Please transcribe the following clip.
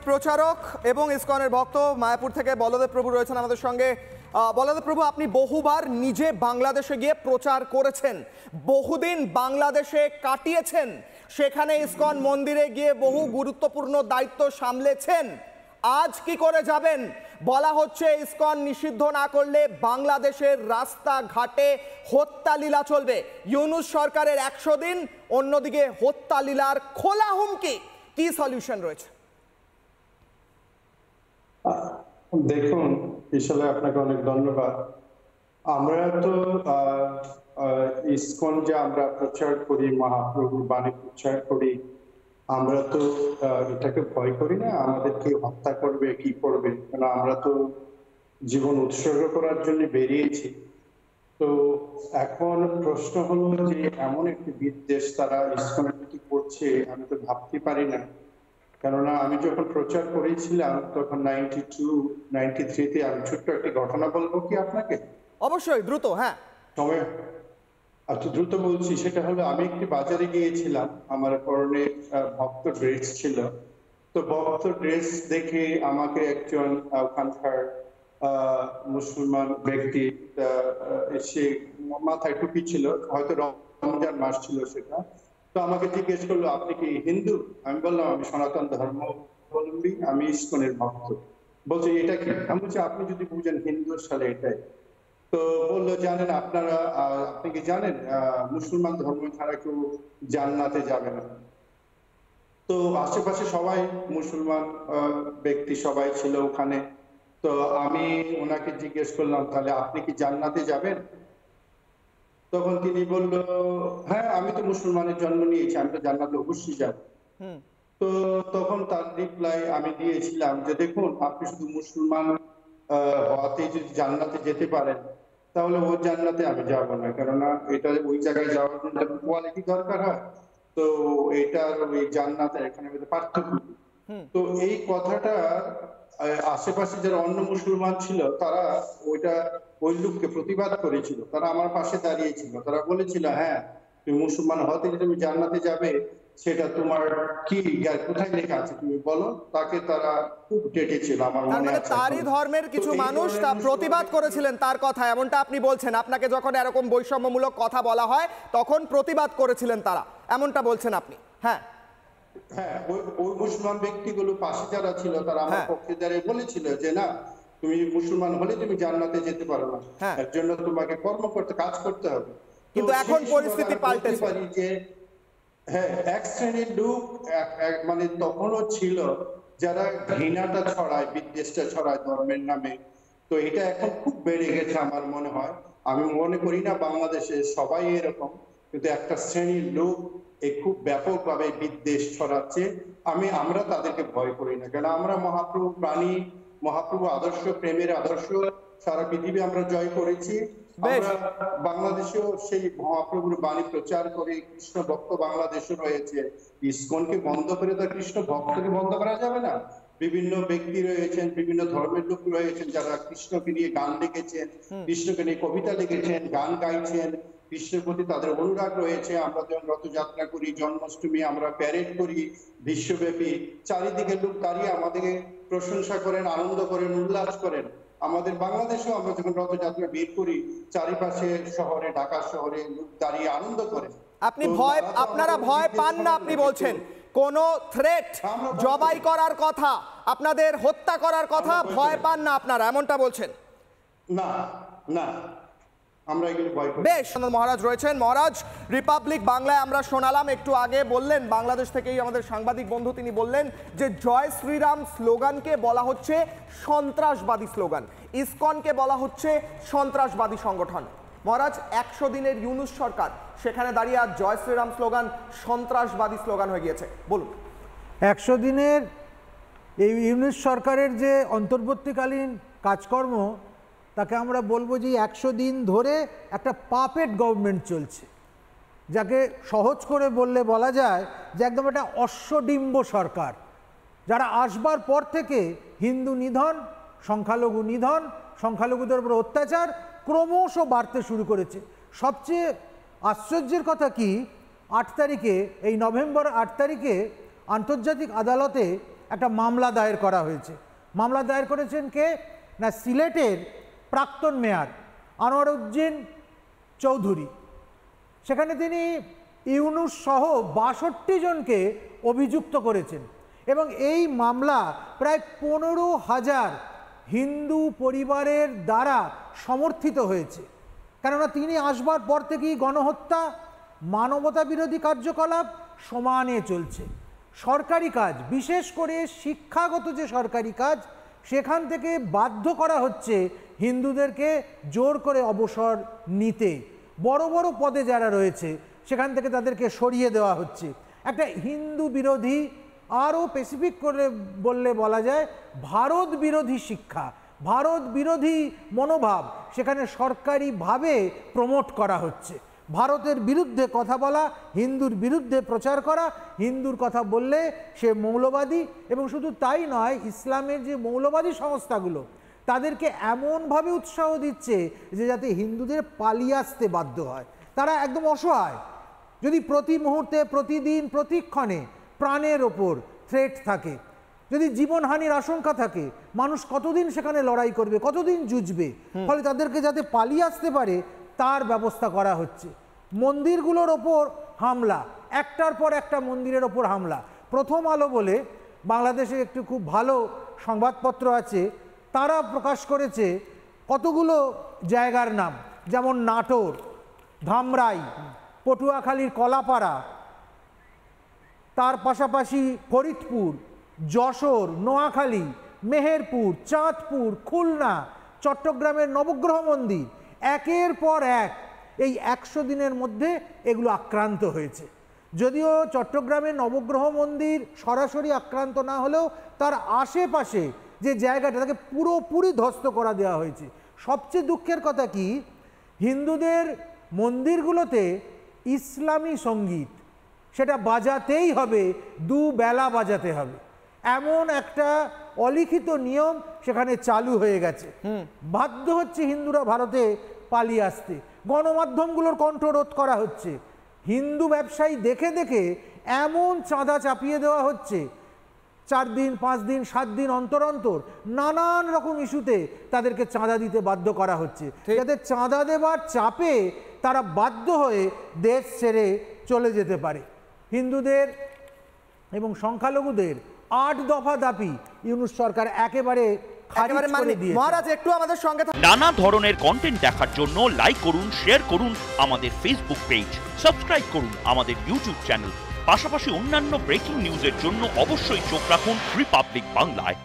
প্রচারক এবং ইসকনের ভক্ত মায়াপুর থেকে বলদেব প্রভু রয়েছেন আমাদের সঙ্গে। বলদেব প্রভু, আপনি বহুবার নিজে বাংলাদেশে গিয়ে প্রচার করেছেন, বহুদিন বাংলাদেশে কাটিয়েছেন, সেখানে ইসকন মন্দিরে গিয়ে বহু গুরুত্বপূর্ণ দায়িত্ব সামলেছেন। আজ কি করে যাবেন? বলা হচ্ছে ইসকন নিষিদ্ধ না করলে বাংলাদেশের রাস্তাঘাটে হত্যা লীলা চলবে। ইউনূস সরকারের 100 দিন, অন্যদিকে হত্যা লীলার খোলা হুমকি। কি সলিউশন রয়েছে? দেখুন, আসলে আপনাকে অনেক ধন্যবাদ। আমরা তো ইসকন যে আমরা প্রচার করি, মহাপ্রভুর বাণী প্রচার করি, আমরা তো এটাকে ভয় করি না আমাদেরকে হত্যা করবে কি করবে, কারণ আমরা তো জীবন উৎসর্গ করার জন্য বেরিয়েছি। তো এখন প্রশ্ন হলো যে এমন একটি বিদ্বেষ তারা ইসকনের কি করছে, আমি তো ভাবতে পারি না। কেননা আমি যখন প্রচার করেছিলাম তখন 92-93-তে, আমি ছোট্ট একটি ঘটনা বলবো কি আপনাকে? অবশ্যই, দ্রুত। হ্যাঁ, সময় আচ্ছা, দ্রুত বলছি। সেটা হলো, আমি একটি বাজারে গিয়েছিলাম, আমার পরনে ভক্ত ড্রেস ছিল। তো ভক্ত ড্রেস দেখে আমাকে একজন ওখানকার মুসলমান ব্যক্তি এসে, মাথায় টুপি ছিল, হয়তো রমজান মাস ছিল সেটা, তো আমাকে জিজ্ঞেস করলো, আপনি কি হিন্দু? আমি বললাম, আমি সনাতন ধর্মাবলম্বী, আমি ইসকনের ভক্ত। বলছে, এটা কি? আমি বলছি, আপনি যদি বুঝেন হিন্দুর সালে এটাই। তো বললো, জানেন আপনারা, আপনি কি জানেন মুসলমান ধর্ম ছাড়া কেউ জান্নাতে যাবে না? তো আশেপাশে সবাই মুসলমান ব্যক্তি সবাই ছিল ওখানে। তো আমি ওনাকে জিজ্ঞেস করলাম, তাহলে আপনি কি জান্নাতে যাবেন? তখন তিনি বলল, হ্যাঁ, আমি তো মুসলমানের জন্ম নিয়েছি, আমি তো জান্নাতে অবশ্যই যাব। তো তখন তার রিপ্লাই আমি দিয়েছিলাম যে, দেখুন, আপনি শুধু মুসলমান হওয়াতেই যদি জান্নাতে যেতে পারেন, তাহলে ওই জান্নাতে আমি যাব না, কেননা এটা ওই জায়গায় যাওয়ার জন্য কোয়ালিটি দরকার হয়। তো এটার ওই জান্নাতের এখানে পার্থক্য। তো এই কথাটা আশেপাশে যারা অন্য মুসলমান ছিল, তারা ওই লোককে প্রতিবাদ করেছিল, তারা আমার পাশে দাঁড়িয়েছিল, তারা বলেছিল, হ্যাঁ, তুমি মুসলমান হতে যে তুমি জান্নাতে যাবে, সেটা তোমার কি কোথায় লেখা আছে তুমি বলো। তাকে তারা খুব ডেকেছিল, আমার মনে আছে। তারই ধর্মের কিছু মানুষ তা প্রতিবাদ করেছিলেন তার কথা, এমনটা আপনি বলছেন? আপনাকে যখন এরকম বৈষম্যমূলক কথা বলা হয় তখন প্রতিবাদ করেছিলেন তারা, এমনটা বলছেন আপনি? হ্যাঁ হ্যাঁ, ওই মুসলমান ব্যক্তিগুলো পাশে যারা ছিল, তারা আমার পক্ষে দাঁড়িয়ে বলেছিল যে, না, তুমি মুসলমান হলে তুমি জান্নাতে যেতে পারো না, এর জন্য তোমাকে কাজ করতে হবে। কিন্তু এখন পরিস্থিতি পাল্টেছে। যে হ্যাঁ, এক শ্রেণীর লোক মানে তখনও ছিল যারা ঘৃণাটা ছড়ায়, বিদ্বেষটা ছড়ায় ধর্মের নামে। তো এটা এখন খুব বেড়ে গেছে আমার মনে হয়। আমি মনে করি না বাংলাদেশে সবাই এরকম, কিন্তু একটা শ্রেণীর লোক খুব ব্যাপকভাবে বিদ্বেষ ছড়াচ্ছে। আমরা তাদেরকে ভয় করি না, কারণ আমরা মহাপ্রভু প্রাণী, মহাপ্রভু আদর্শ, প্রেমের আদর্শ সারা পৃথিবী আমরা জয় করেছি। আমরা বাংলাদেশেও সেই মহাপ্রভুর বাণী প্রচার করে কৃষ্ণ ভক্ত বাংলাদেশে রয়েছে। ইসকনকে বন্ধ করে তার কৃষ্ণ ভক্তকে বন্ধ করা যাবে না। বিভিন্ন ব্যক্তি রয়েছেন, বিভিন্ন ধর্মের লোক রয়েছেন যারা কৃষ্ণকে নিয়ে গান লিখেছেন, কৃষ্ণকে নিয়ে কবিতা লিখেছেন, গান গাইছেন, কৃষ্ণের প্রতি তাদের অনুরাগ রয়েছে। আমরা যখন রথযাত্রা করি, জন্মাষ্টমী আমরা প্যারেড করি বিশ্বব্যাপী, চারিদিকে লোক দাঁড়িয়ে আমাদেরকে প্রশংসা করেন, আনন্দ করেন, উল্লাস করেন। আমাদের বাংলাদেশেও আমরা যখন রথযাত্রা বের করি, চারিপাশে শহরে, ঢাকা শহরে লোক দাঁড়িয়ে আনন্দ করে। আপনারা ভয় পান না? আপনি বলছেন কোন থ্রেট, জবাই করার কথা, আপনাদের হত্যা করার কথা, ভয় পান না আপনারা, এমনটা বলছেন? না না, আমরা এগুলো ভয় করি। বেশ, মহারাজ রয়েছেন। মহারাজ, রিপাবলিক বাংলায় আমরা শোনালাম, একটু আগে বললেন, বাংলাদেশ থেকেই আমাদের সাংবাদিক বন্ধু, তিনি বললেন যে জয় শ্রীরাম স্লোগানকে বলা হচ্ছে সন্ত্রাসবাদী স্লোগান, ইসকনকে বলা হচ্ছে সন্ত্রাসবাদী সংগঠন। মহারাজ, 100 দিনের ইউনূস সরকার, সেখানে দাঁড়িয়ে আজ জয় শ্রীরাম স্লোগান সন্ত্রাসবাদী স্লোগান হয়ে গিয়েছে, বলুন। 100 দিনের এই ইউনূস সরকারের যে অন্তর্বর্তীকালীন কাজকর্ম, তাকে আমরা বলবো যে 100 দিন ধরে একটা পাপেট গভর্নমেন্ট চলছে, যাকে সহজ করে বললে বলা যায় যে একদম একটা অশ্বডিম্ব সরকার, যারা আসবার পর থেকে হিন্দু নিধন, সংখ্যালঘু নিধন, সংখ্যালঘুদের উপর অত্যাচার ক্রমশ বাড়তে শুরু করেছে। সবচেয়ে আশ্চর্যের কথা কি, 8 তারিখে, এই নভেম্বর 8 তারিখে আন্তর্জাতিক আদালতে একটা মামলা দায়ের করা হয়েছে। মামলা দায়ের করেছেন কে না, সিলেটের প্রাক্তন মেয়র আনোয়ারউজ্জিন চৌধুরী। সেখানে তিনি ইউনূস সহ ৬২ জনকে অভিযুক্ত করেছেন এবং এই মামলা প্রায় ১৫,০০০ হিন্দু পরিবারের দ্বারা সমর্থিত হয়েছে। কেননা তিনি আসবার পর থেকেই গণহত্যা, মানবতা বিরোধী কার্যকলাপ সমানে চলছে। সরকারি কাজ, বিশেষ করে শিক্ষাগত যে সরকারি কাজ, সেখান থেকে বাধ্য করা হচ্ছে হিন্দুদেরকে জোর করে অবসর নিতে। বড় বড় পদে যারা রয়েছে সেখান থেকে তাদেরকে সরিয়ে দেওয়া হচ্ছে। একটা হিন্দু বিরোধী, আরও স্পেসিফিক করে বললে বলা যায় ভারত বিরোধী শিক্ষা, ভারত বিরোধী মনোভাব সেখানে সরকারিভাবে প্রমোট করা হচ্ছে। ভারতের বিরুদ্ধে কথা বলা, হিন্দুর বিরুদ্ধে প্রচার করা, হিন্দুর কথা বললে সে মৌলবাদী। এবং শুধু তাই নয়, ইসলামের যে মৌলবাদী সংস্থাগুলো তাদেরকে এমনভাবে উৎসাহ দিচ্ছে যে যাতে হিন্দুদের পালিয়ে আসতে বাধ্য হয়। তারা একদম অসহায়। যদি প্রতি মুহূর্তে, প্রতিদিন, প্রতিক্ষণে প্রাণের ওপর থ্রেট থাকে, যদি জীবনহানির আশঙ্কা থাকে, মানুষ কতদিন সেখানে লড়াই করবে, কতদিন যুঝবে? ফলে তাদেরকে যাতে পালিয়ে আসতে পারে তার ব্যবস্থা করা হচ্ছে। মন্দিরগুলোর ওপর হামলা, একটার পর একটা মন্দিরের ওপর হামলা। প্রথম আলো বলে বাংলাদেশে একটি খুব ভালো সংবাদপত্র আছে, তারা প্রকাশ করেছে কতগুলো জায়গার নাম, যেমন নাটোর, ধামরাই, পটুয়াখালীর কলাপাড়া, তার পাশাপাশি ফরিদপুর, যশোর, নোয়াখালী, মেহেরপুর, চাঁদপুর, খুলনা, চট্টগ্রামের নবগ্রহ মন্দির। একের পর এক এই ১০০ দিনের মধ্যে এগুলো আক্রান্ত হয়েছে। যদিও চট্টগ্রামের নবগ্রহ মন্দির সরাসরি আক্রান্ত না হলেও তার আশেপাশে যে জায়গাটা তাকে পুরোপুরি ধ্বস্ত করা দেওয়া হয়েছে। সবচেয়ে দুঃখের কথা কি, হিন্দুদের মন্দিরগুলোতে ইসলামী সঙ্গীত সেটা বাজাতেই হবে, দুবেলা বাজাতে হবে, এমন একটা অলিখিত নিয়ম সেখানে চালু হয়ে গেছে। বাধ্য হচ্ছে হিন্দুরা ভারতে পালিয়ে আসতে। গণমাধ্যমগুলোর কণ্ঠরোধ করা হচ্ছে। হিন্দু ব্যবসায়ী দেখে দেখে এমন চাঁদা চাপিয়ে দেওয়া হচ্ছে, 4 দিন, 5 দিন, 7 দিন অন্তর অন্তর নানান রকম ইস্যুতে তাদেরকে চাঁদা দিতে বাধ্য করা হচ্ছে, যাতে চাঁদা দেবার চাপে তারা বাধ্য হয়ে দেশ ছেড়ে চলে যেতে পারে। হিন্দুদের এবং সংখ্যালঘুদের 8 দফা দাবি ইউনূস সরকার একেবারে মহারাজ একটু আমাদের সঙ্গে নানা ধরনের কন্টেন্ট দেখার জন্য লাইক করুন, শেয়ার করুন আমাদের ফেসবুক পেজ, সাবস্ক্রাইব করুন আমাদের ইউটিউব চ্যানেল। পাশাপাশি অন্যান্য ব্রেকিং নিউজের জন্য অবশ্যই চোখ রাখুন রিপাবলিক বাংলায়।